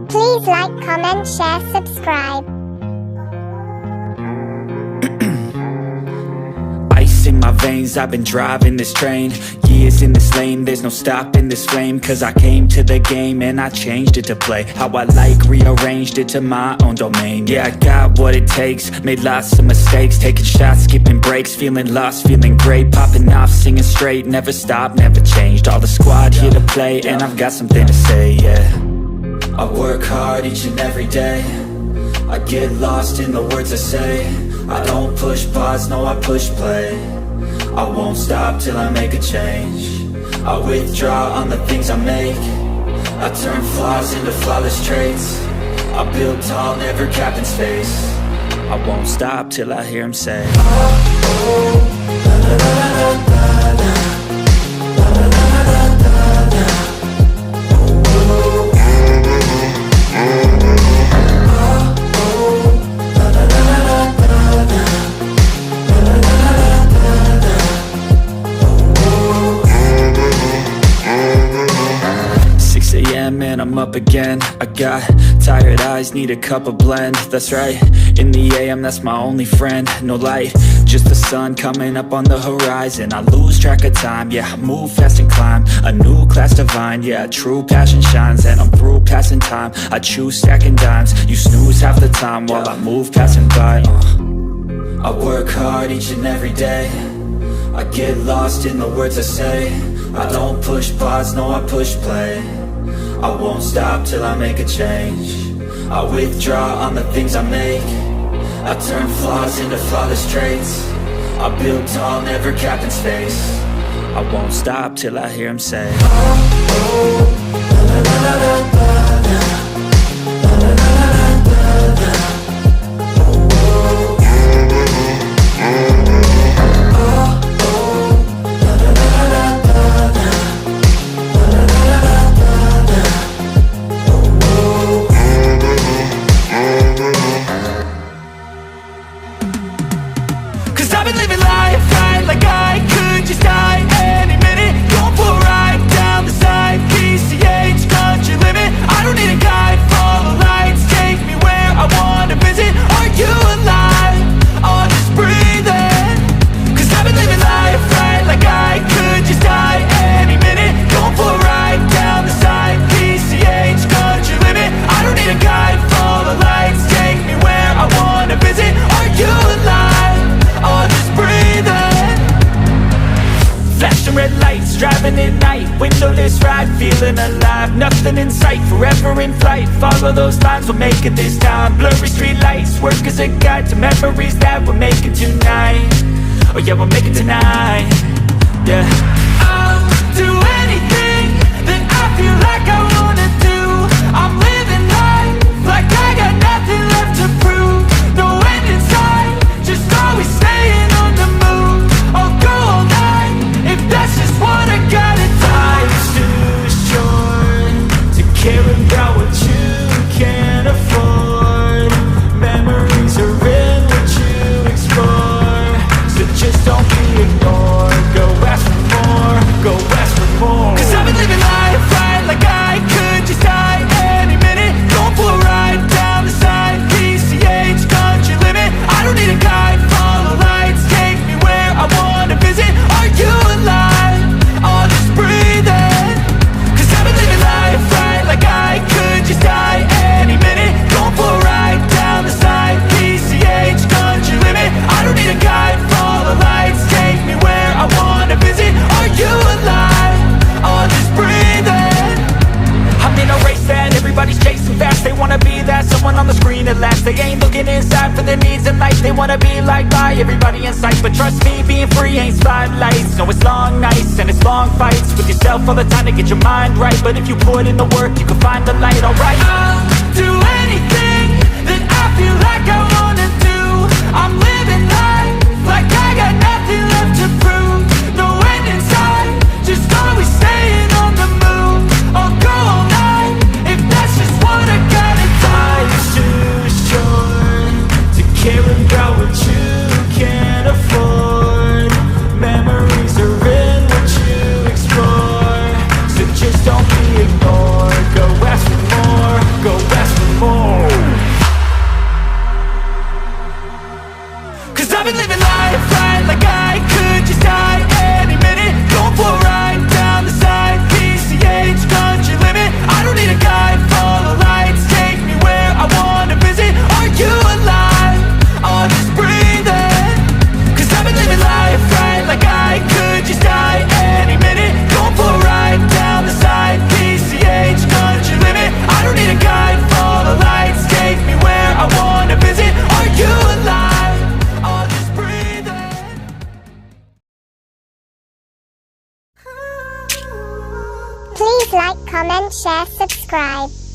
Please like, comment, share, subscribe. Ice in my veins, I've been driving this train. Years in this lane, there's no stopping this flame. Cause I came to the game and I changed it to play how I like, rearranged it to my own domain. Yeah, I got what it takes, made lots of mistakes, taking shots, skipping breaks, feeling lost, feeling great, popping off, singing straight, never stopped, never changed. All the squad here to play and I've got something to say, yeah. I work hard each and every day, I get lost in the words I say. I don't push pause, no, I push play. I won't stop till I make a change. I withdraw on the things I make. I turn flaws into flawless traits. I build tall, never capped in space. I won't stop till I hear him say, oh, oh, la, la, la, la, la, la. And I'm up again. I got tired eyes, need a cup of blend. That's right, in the AM, that's my only friend. No light, just the sun coming up on the horizon. I lose track of time, yeah, I move fast and climb a new class divine, yeah, true passion shines. And I'm through passing time, I choose stacking dimes. You snooze half the time while I move passing by. I work hard each and every day, I get lost in the words I say. I don't push pause, no, I push play. I won't stop till I make a change. I withdraw on the things I make. I turn flaws into flawless traits. I build tall, never capped in space. I won't stop till I hear him say, oh, oh, la, la, la, la, la, la, la, la, la, la, la, la, la. Driving at night, windowless ride, feeling alive. Nothing in sight, forever in flight. Follow those lines, we'll make it this time. Blurry street lights, work as a guide to memories that we're making tonight. Oh yeah, we'll make it tonight. Yeah, I'll do anything that I feel like I wanna do. I'm living life like I got nothing left to prove. No end in sight, just always staying on the move. I'll go all night if that's just what I gotta do. Life's too short to care about what you can't afford. Memories are in what you explore, so just don't be ignored. Go ask for more, go ask for more. Cause I've been living life right like I could just die any minute. Going for a ride down the side, PCH, country limit. I don't need a guide, follow lights, take me where I wanna visit. Are you alive? I'll just breathe in. Cause I've been living life right like I could just die any minute. Going for a ride down the side, PCH, country limit. I don't need a guide, follow lights, take me where I wanna visit. Are you alive? I'll just breathe in. I'm in a race that everybody's chasing fast. They wanna be that someone on the screen at last. They ain't looking inside for their needs in life. They wanna be liked by everybody in sight. But trust me, being free ain't spotlights. No, it's long nights and it's long fights with yourself all the time to get your mind right. But if you put in the work, you can find the light, alright. I'll do anything that I feel like I wanna do. I'm living life like I got nothing left to prove. No end in sight, just always staying on the move. I'll go all night if that's just what I gotta do. Life's too short to care about what you can't afford. Memories are in what you explore, so Please like, comment, share, subscribe.